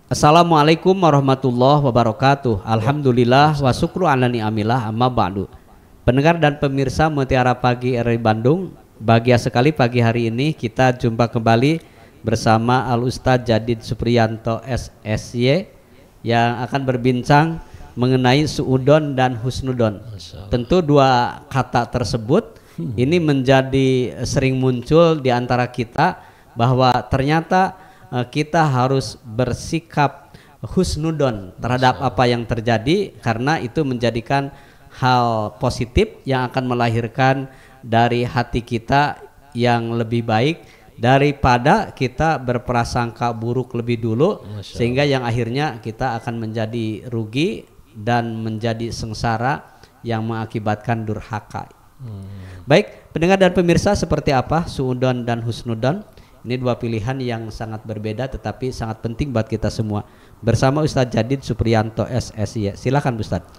Assalamualaikum warahmatullahi wabarakatuh. Alhamdulillah wa syukru ala ni'amillah amma ba'du. Pendengar dan pemirsa Mutiara Pagi RRI Bandung, bahagia sekali pagi hari ini kita jumpa kembali bersama Al Ustadz Jadid Supriyanto SSY yang akan berbincang mengenai suudon dan husnudon. Tentu dua kata tersebut ini menjadi sering muncul di antara kita, bahwa ternyata kita harus bersikap husnudon terhadap apa yang terjadi, karena itu menjadikan hal positif yang akan melahirkan dari hati kita yang lebih baik daripada kita berprasangka buruk lebih dulu, sehingga yang akhirnya kita akan menjadi rugi dan menjadi sengsara yang mengakibatkan durhaka. Baik, pendengar dan pemirsa, seperti apa suudon dan husnudon? Ini dua pilihan yang sangat berbeda tetapi sangat penting buat kita semua. Bersama Ustadz Jadid Supriyanto SSY. Silakan Ustadz.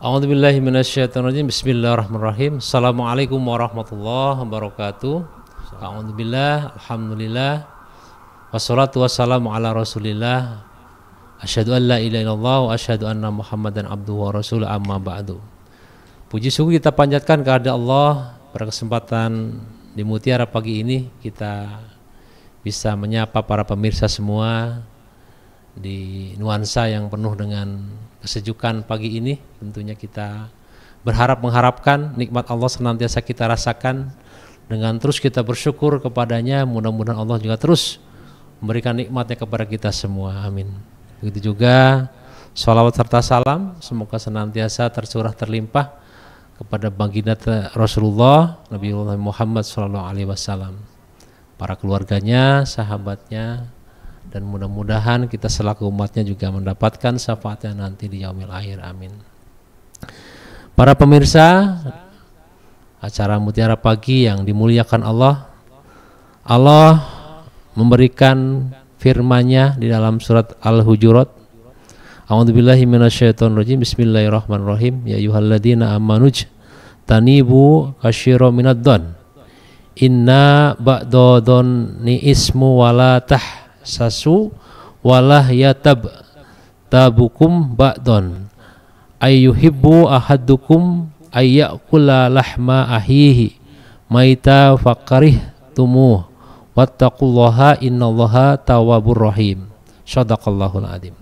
A'udzubillahi minasyaitonirrajim. Bismillahirrahmanirrahim. Assalamualaikum warahmatullahi wabarakatuh. A'udzubillah, alhamdulillah. Wassalatu wassalamu ala Rasulillah. Asyhadu an la ilaha illallah wa asyhadu anna Muhammadan abduhu wa rasuluh, amma ba'du. Puji syukur kita panjatkan kepada Allah. Pada kesempatan di Mutiara pagi ini kita bisa menyapa para pemirsa semua di nuansa yang penuh dengan kesejukan pagi ini. Tentunya kita mengharapkan nikmat Allah senantiasa kita rasakan dengan terus kita bersyukur kepadanya. Mudah-mudahan Allah juga terus memberikan nikmatnya kepada kita semua, amin. Begitu juga sholawat serta salam semoga senantiasa tercurah terlimpah kepada baginda Rasulullah Nabi Muhammad SAW, para keluarganya, sahabatnya, dan mudah-mudahan kita selaku umatnya juga mendapatkan syafaatnya nanti di yaumil akhir, amin. Para pemirsa acara Mutiara Pagi yang dimuliakan Allah, Allah memberikan firman-Nya di dalam surat Al-Hujurat. A'udzubillahi minasyaitonirrajim. Bismillahirrahmanirrahim. Ya ayyuhalladzina amanuj tanibu kasyira minadh-dhon. Inna ba'dodoni ismu wala tahsasu walah yatab tabukum ba'don ayyuhibbu ahadukum ayyakula lahma ahihi maita fakarih tumuh wattaqullaha innallaha tawwabur rahim. Shadaqallahul adzim.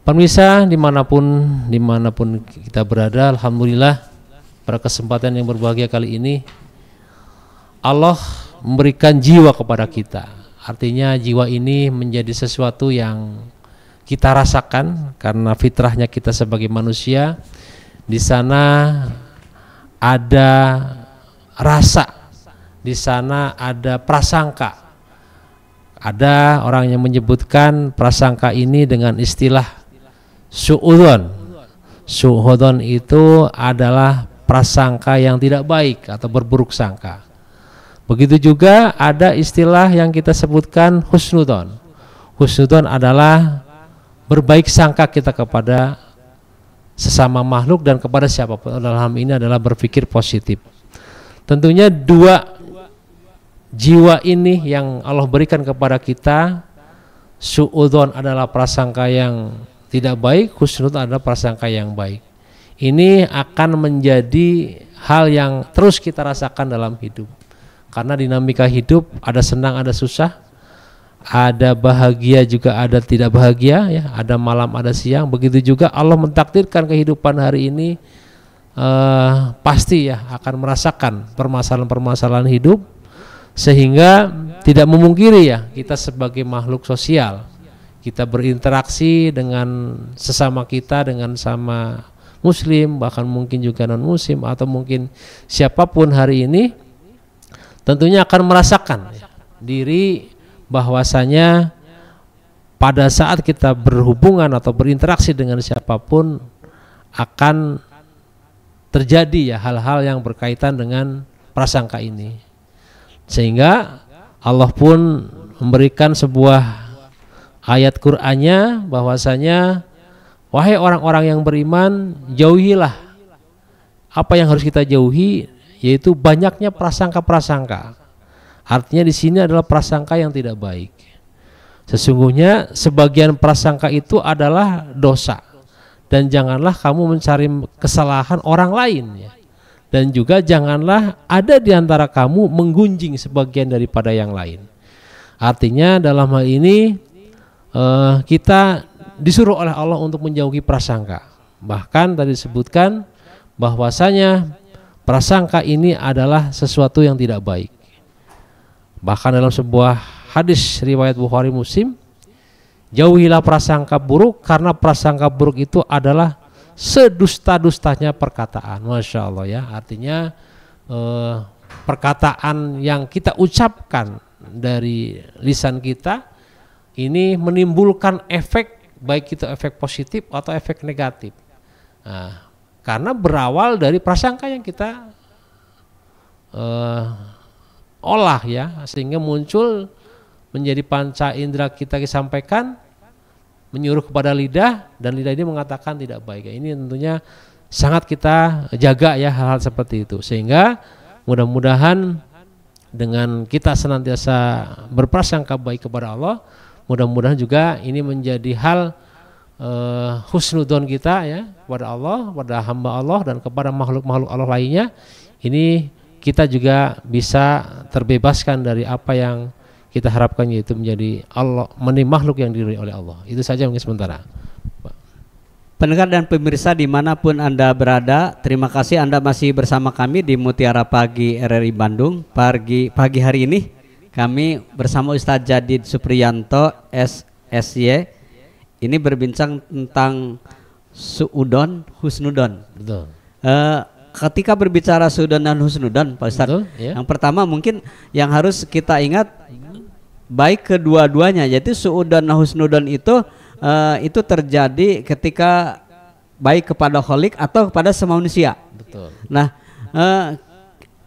Pemirsa dimanapun kita berada, alhamdulillah pada kesempatan yang berbahagia kali ini Allah memberikan jiwa kepada kita. Artinya jiwa ini menjadi sesuatu yang kita rasakan karena fitrahnya kita sebagai manusia. Di sana ada rasa, di sana ada prasangka. Ada orang yang menyebutkan prasangka ini dengan istilah su'udon. Su'udon itu adalah prasangka yang tidak baik atau berburuk sangka. Begitu juga ada istilah yang kita sebutkan husnudon. Husnudon adalah berbaik sangka kita kepada sesama makhluk dan kepada siapapun. Dalam hal ini adalah berpikir positif. Tentunya dua jiwa ini yang Allah berikan kepada kita. Su'udon adalah prasangka yang tidak baik, husnudon adalah prasangka yang baik. Ini akan menjadi hal yang terus kita rasakan dalam hidup. Karena dinamika hidup ada senang, ada susah, ada bahagia juga ada tidak bahagia, ya, ada malam, ada siang. Begitu juga Allah mentakdirkan kehidupan hari ini pasti ya akan merasakan permasalahan-permasalahan hidup, sehingga tidak memungkiri ya kita sebagai makhluk sosial, kita berinteraksi dengan sesama kita, dengan sama muslim, bahkan mungkin juga non muslim atau mungkin siapapun hari ini tentunya akan merasakan ya, diri bahwasanya pada saat kita berhubungan atau berinteraksi dengan siapapun akan terjadi ya hal-hal yang berkaitan dengan prasangka ini. Sehingga Allah pun memberikan sebuah ayat Qur'annya bahwasanya wahai orang-orang yang beriman, jauhilah apa yang harus kita jauhi, yaitu banyaknya prasangka-prasangka. Artinya di sini adalah prasangka yang tidak baik. Sesungguhnya sebagian prasangka itu adalah dosa, dan janganlah kamu mencari kesalahan orang lain ya. Dan juga janganlah ada di antara kamu menggunjing sebagian daripada yang lain. Artinya dalam hal ini kita disuruh oleh Allah untuk menjauhi prasangka. Bahkan tadi disebutkan bahwasanya prasangka ini adalah sesuatu yang tidak baik. Bahkan dalam sebuah hadis riwayat Bukhari Muslim, jauhilah prasangka buruk karena prasangka buruk itu adalah sedusta-dustanya perkataan. Masya Allah ya, artinya perkataan yang kita ucapkan dari lisan kita ini menimbulkan efek, baik itu efek positif atau efek negatif. Nah, karena berawal dari prasangka yang kita olah ya, sehingga muncul menjadi panca indera kita disampaikan, menyuruh kepada lidah, dan lidah ini mengatakan tidak baik. Ini tentunya sangat kita jaga ya hal-hal seperti itu, sehingga mudah-mudahan dengan kita senantiasa berprasangka baik kepada Allah, mudah-mudahan juga ini menjadi hal husnudon kita ya kepada Allah, kepada hamba Allah, dan kepada makhluk-makhluk Allah lainnya. Ini kita juga bisa terbebaskan dari apa yang kita harapkan, yaitu menjadi Allah, menjadi makhluk yang diridhoi oleh Allah. Itu saja mungkin sementara. Pendengar dan pemirsa dimanapun Anda berada, terima kasih Anda masih bersama kami di Mutiara Pagi RRI Bandung. Pagi hari ini kami bersama Ustadz Jadid Supriyanto SSY ini berbincang tentang suudon, husnudon. Betul. Ketika berbicara suudon dan husnudon, Pak Ustadz, Betul, ya. yang pertama mungkin yang harus kita ingat baik kedua-duanya, yaitu suudon dan husnudon itu terjadi ketika baik kepada kholik atau kepada semanusia. Betul. Nah,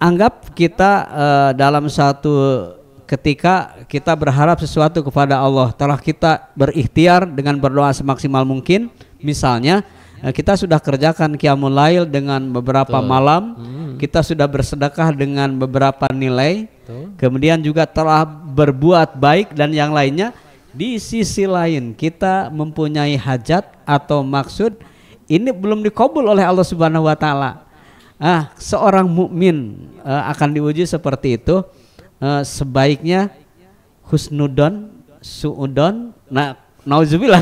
anggap kita dalam satu ketika kita berharap sesuatu kepada Allah, telah kita berikhtiar dengan berdoa semaksimal mungkin. Misalnya kita sudah kerjakan qiyamul lail dengan beberapa malam, kita sudah bersedekah dengan beberapa nilai, kemudian juga telah berbuat baik dan yang lainnya. Di sisi lain kita mempunyai hajat atau maksud, ini belum dikabul oleh Allah Subhanahu wa taala. Seorang mukmin akan diuji seperti itu. Sebaiknya husnudon, suudon. Nah, nauzubillah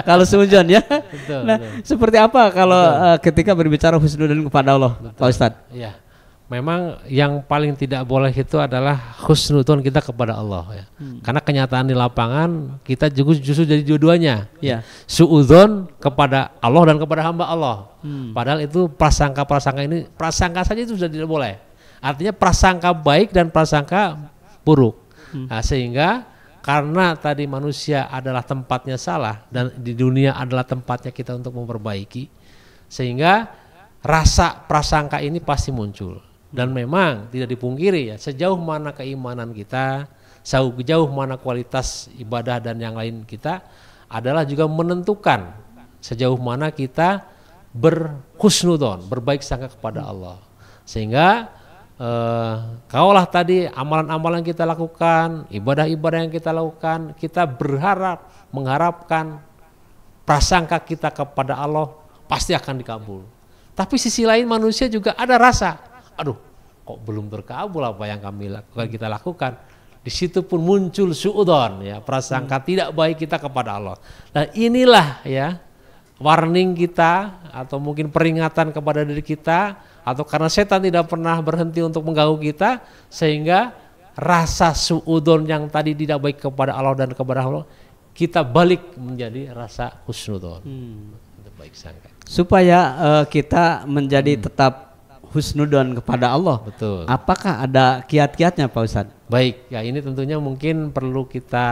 kalau suudon ya. Betul, nah, betul. seperti apa kalau ketika berbicara husnudon kepada Allah, Pak Ustadz? Ya. Memang yang paling tidak boleh itu adalah husnudon kita kepada Allah ya. Karena kenyataan di lapangan kita justru jadi dua-duanya. Ya. Suudzon kepada Allah dan kepada hamba Allah. Padahal itu prasangka ini, prasangka saja itu sudah tidak boleh. Artinya prasangka baik dan prasangka buruk. Nah, sehingga karena tadi manusia adalah tempatnya salah dan di dunia adalah tempatnya kita untuk memperbaiki, sehingga rasa prasangka ini pasti muncul. Dan memang tidak dipungkiri ya, sejauh mana keimanan kita, sejauh mana kualitas ibadah dan yang lain kita, adalah juga menentukan sejauh mana kita berhusnudon, berbaik sangka kepada Allah. Sehingga kaulah tadi amalan-amalan yang kita lakukan, ibadah-ibadah yang kita lakukan, kita mengharapkan prasangka kita kepada Allah pasti akan dikabul. Tapi sisi lain manusia juga ada rasa, aduh kok belum terkabul apa yang kita lakukan. Di situ pun muncul suudzon ya, prasangka tidak baik kita kepada Allah. Nah, inilah ya warning kita atau mungkin peringatan kepada diri kita, atau karena setan tidak pernah berhenti untuk mengganggu kita, sehingga rasa suudzon yang tadi tidak baik kepada Allah dan kepada Allah kita balik menjadi rasa husnudon. Baik sangka. Supaya kita menjadi tetap husnudon kepada Allah. Betul. Apakah ada kiat-kiatnya, Pak Ustadz? Baik, ya ini tentunya mungkin perlu kita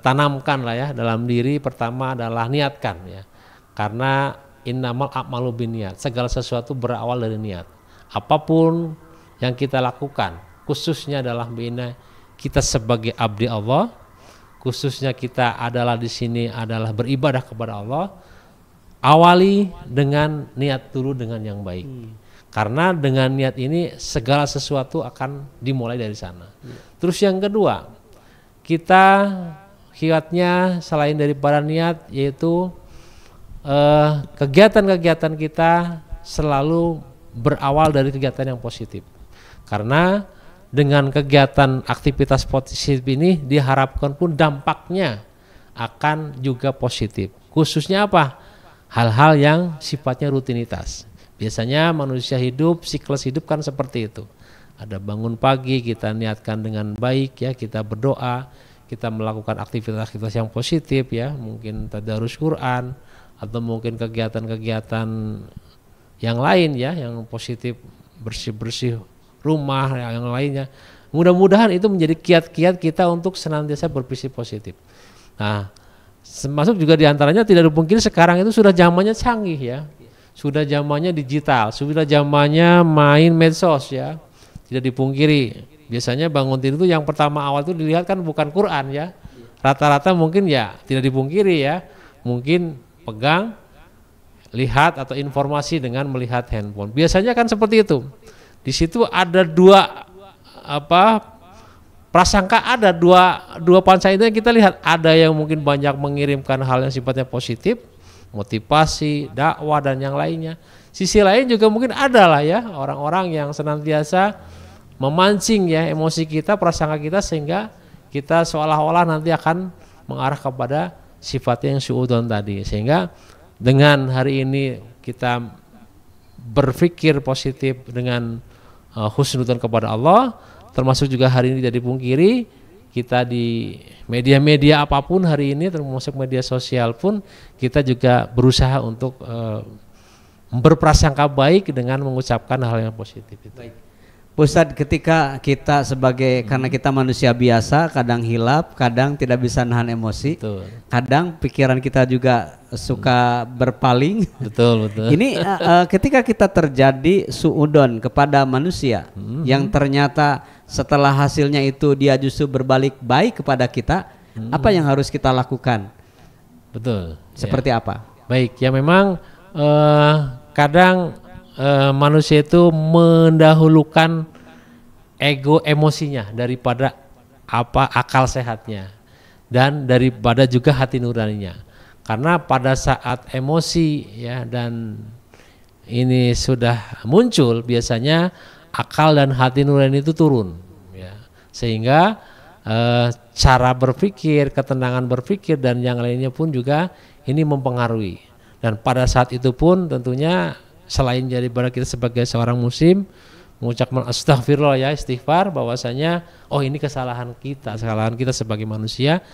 tanamkan lah ya dalam diri. Pertama adalah niatkan ya. Karena innamal a'malu binniyat, segala sesuatu berawal dari niat. Apapun yang kita lakukan, khususnya adalah bina kita sebagai abdi Allah, khususnya kita adalah di sini adalah beribadah kepada Allah. Awali dengan niat dulu dengan yang baik. Karena dengan niat ini segala sesuatu akan dimulai dari sana. Terus yang kedua, kita kiatnya selain daripada niat, yaitu kegiatan-kegiatan kita selalu berawal dari kegiatan yang positif. Karena dengan kegiatan aktivitas positif ini diharapkan pun dampaknya akan juga positif. Khususnya apa? Hal-hal yang sifatnya rutinitas. Biasanya manusia hidup, siklus hidup kan seperti itu. Ada bangun pagi, kita niatkan dengan baik ya, kita berdoa, kita melakukan aktivitas-aktivitas yang positif ya, mungkin tadarus Quran atau mungkin kegiatan-kegiatan yang lain ya, yang positif, bersih-bersih rumah yang lainnya. Mudah-mudahan itu menjadi kiat-kiat kita untuk senantiasa berpikir positif. Nah, termasuk juga diantaranya tidak dipungkiri sekarang itu sudah zamannya canggih ya, sudah zamannya digital, sudah zamannya main medsos ya. Tidak dipungkiri, biasanya bangun tidur itu yang pertama awal itu dilihat kan bukan Quran ya, rata-rata mungkin ya tidak dipungkiri ya, mungkin pegang, lihat atau informasi dengan melihat handphone. Biasanya kan seperti itu. Di situ ada dua prasangka, ada dua panca itu yang kita lihat. Ada yang mungkin banyak mengirimkan hal yang sifatnya positif, motivasi, dakwah dan yang lainnya. Sisi lain juga mungkin ada lah ya orang-orang yang senantiasa memancing ya emosi kita, prasangka kita, sehingga kita seolah-olah nanti akan mengarah kepada sifatnya yang suudzon tadi. Sehingga dengan hari ini kita berpikir positif dengan husnudzon kepada Allah, termasuk juga hari ini tidak dipungkiri kita di media-media apapun hari ini, termasuk media sosial pun kita juga berusaha untuk berprasangka baik dengan mengucapkan hal yang positif itu. Baik. Ustadz, ketika kita karena kita manusia biasa, kadang hilap, kadang tidak bisa nahan emosi. Betul. Kadang pikiran kita juga suka berpaling. Betul. Ini ketika kita terjadi suudon kepada manusia yang ternyata setelah hasilnya itu dia justru berbalik baik kepada kita, apa yang harus kita lakukan? Betul. Seperti ya. apa? Baik, ya memang kadang manusia itu mendahulukan ego emosinya daripada akal sehatnya dan daripada juga hati nuraninya. Karena pada saat emosi ya dan ini sudah muncul, biasanya akal dan hati nurani itu turun ya. Sehingga cara berpikir, ketenangan berpikir dan yang lainnya pun juga ini mempengaruhi. Dan pada saat itu pun tentunya selain daripada kita sebagai seorang muslim mengucapkan astagfirullah ya, istighfar, bahwasanya ini kesalahan kita sebagai manusia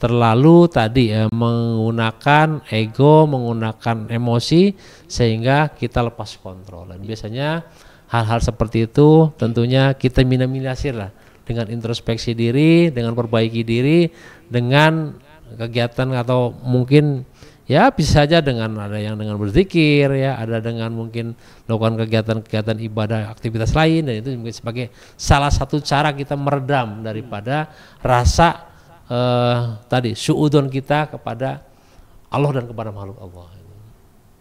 terlalu tadi menggunakan ego, menggunakan emosi sehingga kita lepas kontrol. Dan biasanya hal-hal seperti itu tentunya kita minimalisir lah dengan introspeksi diri, dengan perbaiki diri, dengan kegiatan atau mungkin ya bisa saja dengan ada yang dengan berzikir ya, ada dengan mungkin melakukan kegiatan-kegiatan ibadah, aktivitas lain, dan itu mungkin sebagai salah satu cara kita meredam daripada rasa tadi suudzon kita kepada Allah dan kepada makhluk Allah.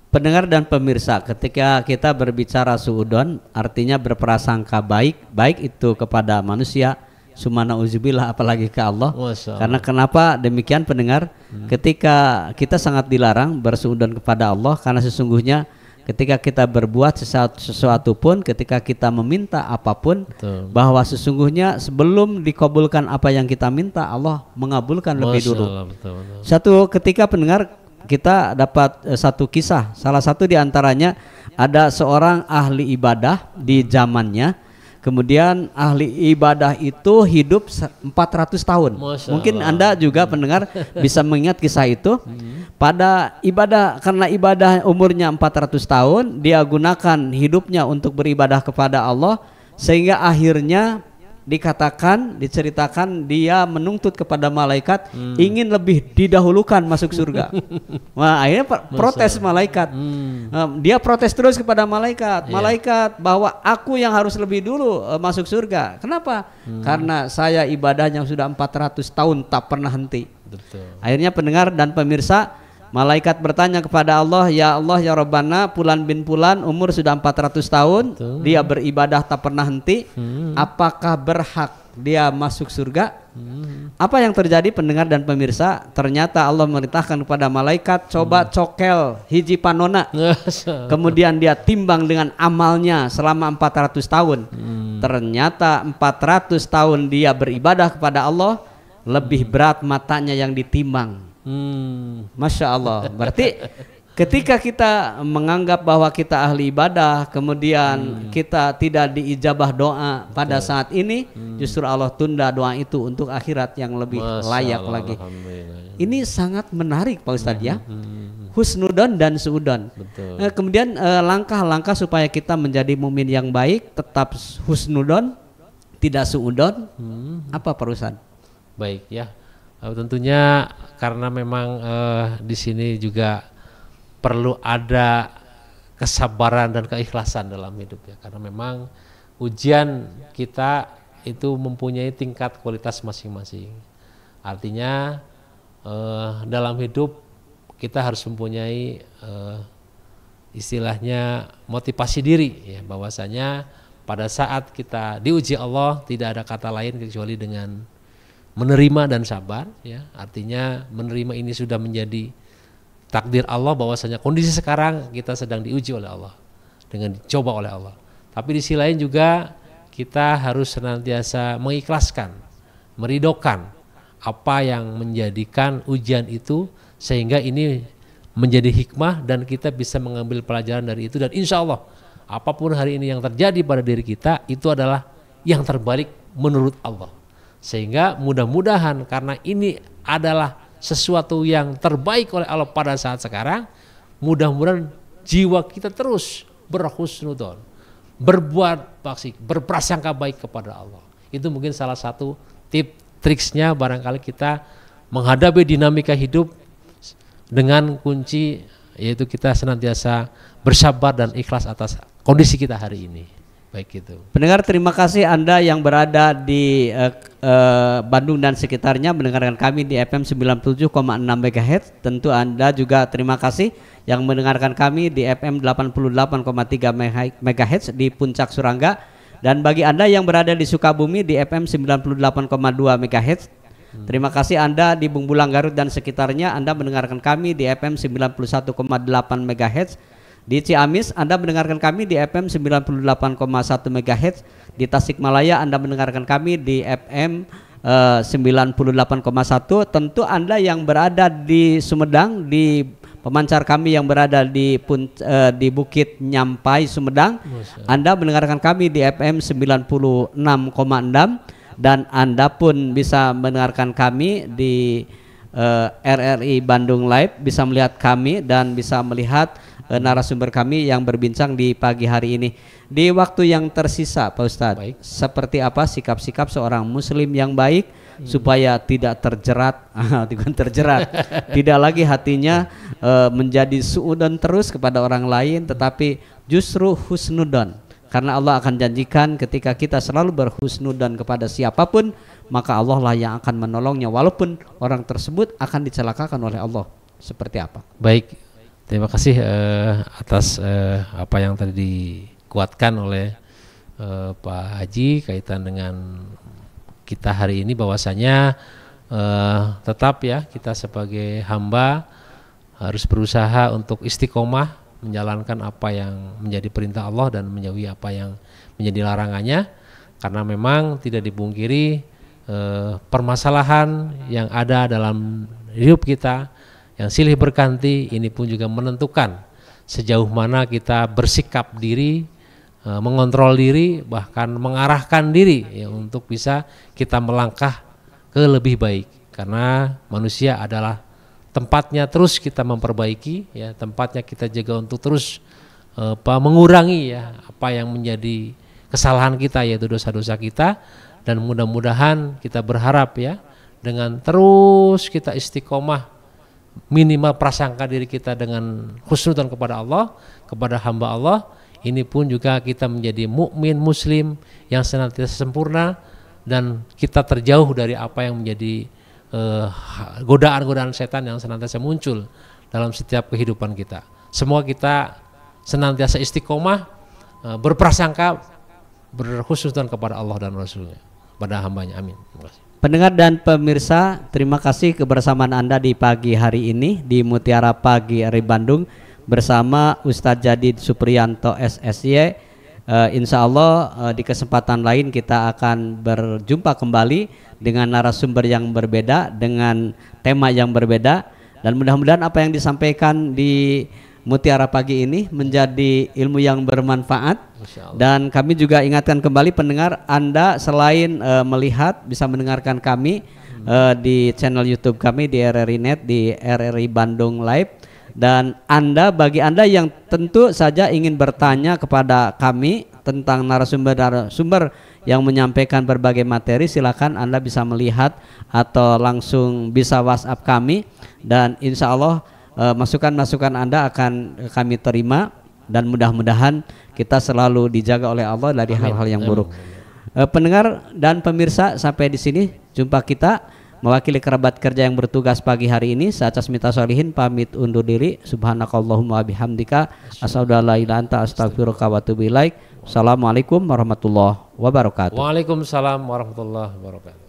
Pendengar dan pemirsa, ketika kita berbicara suudzon artinya berprasangka baik itu kepada manusia, sumana uzubillah apalagi ke Allah. Karena kenapa demikian pendengar? Ketika kita sangat dilarang bersuudzon kepada Allah, karena sesungguhnya ketika kita berbuat sesuatu pun, ketika kita meminta apapun, bahwa sesungguhnya sebelum dikabulkan apa yang kita minta, Allah mengabulkan lebih dulu. Satu ketika pendengar, kita dapat satu kisah, salah satu diantaranya ada seorang ahli ibadah di zamannya. Kemudian ahli ibadah itu hidup 400 tahun. Mungkin Anda juga pendengar bisa mengingat kisah itu. Pada ibadah, karena ibadah umurnya 400 tahun, dia gunakan hidupnya untuk beribadah kepada Allah, sehingga akhirnya diceritakan dia menuntut kepada malaikat ingin lebih didahulukan masuk surga. Wah, akhirnya protes malaikat. Dia protes terus kepada malaikat. Malaikat, bahwa aku yang harus lebih dulu masuk surga. Kenapa? Karena saya ibadah yang sudah 400 tahun tak pernah henti. Akhirnya pendengar dan pemirsa, malaikat bertanya kepada Allah, ya Allah ya Rabbana, Fulan bin Fulan umur sudah 400 tahun, dia beribadah tak pernah henti, apakah berhak dia masuk surga. Apa yang terjadi pendengar dan pemirsa? Ternyata Allah memerintahkan kepada malaikat, coba cokel hiji panona. Kemudian dia timbang dengan amalnya selama 400 tahun. Ternyata 400 tahun dia beribadah kepada Allah lebih berat matanya yang ditimbang. Masya Allah. Berarti ketika kita menganggap bahwa kita ahli ibadah, kemudian kita tidak diijabah doa pada saat ini, justru Allah tunda doa itu untuk akhirat yang lebih layak lagi. Ini sangat menarik Pak Ustadz ya. Husnudon dan suudon. Kemudian langkah-langkah supaya kita menjadi mumin yang baik, tetap husnudon, tidak suudon. Apa Pak Ustadz? Baik ya. Tentunya karena memang di sini juga perlu ada kesabaran dan keikhlasan dalam hidup ya, karena memang ujian kita itu mempunyai tingkat kualitas masing-masing. Artinya dalam hidup kita harus mempunyai istilahnya motivasi diri ya, bahwasanya pada saat kita diuji Allah tidak ada kata lain kecuali dengan menerima dan sabar ya. Artinya menerima ini sudah menjadi takdir Allah, bahwasanya kondisi sekarang kita sedang diuji oleh Allah, dengan dicoba oleh Allah. Tapi di sisi lain juga kita harus senantiasa mengikhlaskan, meridhokan apa yang menjadikan ujian itu, sehingga ini menjadi hikmah dan kita bisa mengambil pelajaran dari itu. Dan insya Allah apapun hari ini yang terjadi pada diri kita itu adalah yang terbaik menurut Allah. Sehingga mudah-mudahan karena ini adalah sesuatu yang terbaik oleh Allah pada saat sekarang, mudah-mudahan jiwa kita terus berhusnudon, berbuat baik, berprasangka baik kepada Allah. Itu mungkin salah satu triksnya barangkali kita menghadapi dinamika hidup dengan kunci, yaitu kita senantiasa bersabar dan ikhlas atas kondisi kita hari ini. Baik itu. Pendengar, terima kasih Anda yang berada di Bandung dan sekitarnya mendengarkan kami di FM 97,6 MHz. Tentu Anda juga terima kasih yang mendengarkan kami di FM 88,3 MHz di Puncak Surangga. Dan bagi Anda yang berada di Sukabumi di FM 98,2 MHz, terima kasih Anda di Bungbulang Garut dan sekitarnya, Anda mendengarkan kami di FM 91,8 MHz. Di Ciamis Anda mendengarkan kami di FM 98,1 MHz. Di Tasikmalaya Anda mendengarkan kami di FM 98,1. Tentu Anda yang berada di Sumedang, di pemancar kami yang berada di Bukit Nyampai Sumedang, Anda mendengarkan kami di FM 96,6. Dan Anda pun bisa mendengarkan kami di RRI Bandung Live, bisa melihat kami dan bisa melihat narasumber kami yang berbincang di pagi hari ini. Di waktu yang tersisa Pak Ustadz, seperti apa sikap-sikap seorang muslim yang baik supaya tidak terjerat, tidak lagi hatinya menjadi suudon terus kepada orang lain, tetapi justru husnudon. Karena Allah akan janjikan ketika kita selalu berhusnudon kepada siapapun, maka Allah lah yang akan menolongnya walaupun orang tersebut akan dicelakakan oleh Allah. Seperti apa? Baik. Terima kasih atas apa yang tadi dikuatkan oleh Pak Haji kaitan dengan kita hari ini, bahwasanya tetap ya kita sebagai hamba harus berusaha untuk istiqomah menjalankan apa yang menjadi perintah Allah dan menjauhi apa yang menjadi larangannya, karena memang tidak dipungkiri permasalahan yang ada dalam hidup kita yang silih berganti ini pun juga menentukan sejauh mana kita bersikap diri, mengontrol diri, bahkan mengarahkan diri ya, untuk bisa kita melangkah ke lebih baik. Karena manusia adalah tempatnya terus kita memperbaiki ya, tempatnya kita jaga untuk terus mengurangi ya apa yang menjadi kesalahan kita, yaitu dosa-dosa kita. Dan mudah-mudahan kita berharap ya dengan terus kita istiqomah, minimal prasangka diri kita dengan husnudzon kepada Allah, kepada hamba Allah, ini pun juga kita menjadi mukmin muslim yang senantiasa sempurna dan kita terjauh dari apa yang menjadi godaan-godaan setan yang senantiasa muncul dalam setiap kehidupan kita. Semoga kita senantiasa istiqomah, berprasangka, berhusnudzon kepada Allah dan Rasulnya. pada hambanya. Amin. Terima kasih. Pendengar dan pemirsa, terima kasih kebersamaan Anda di pagi hari ini di Mutiara Pagi RRI Bandung bersama Ustadz Jadid Supriyanto SSY. Insya Allah di kesempatan lain kita akan berjumpa kembali dengan narasumber yang berbeda, dengan tema yang berbeda, dan mudah-mudahan apa yang disampaikan di Mutiara Pagi ini menjadi ilmu yang bermanfaat. Dan kami juga ingatkan kembali pendengar, Anda selain melihat bisa mendengarkan kami di channel YouTube kami di RRI Net, di RRI Bandung Live. Dan bagi Anda yang tentu saja ingin bertanya kepada kami tentang narasumber yang menyampaikan berbagai materi, silakan Anda bisa melihat atau langsung bisa WhatsApp kami, dan insya Allah masukan-masukan Anda akan kami terima, dan mudah-mudahan kita selalu dijaga oleh Allah dari hal-hal yang buruk. Pendengar dan pemirsa, sampai di sini jumpa kita. Mewakili kerabat kerja yang bertugas pagi hari ini, saya Casmita Solihin pamit undur diri. Subhanakallahumma bihamdika asyhadu an la ilaha illa anta astaghfiruka wa atubu ilaik. Assalamualaikum warahmatullahi wabarakatuh. Waalaikumsalam warahmatullahi wabarakatuh.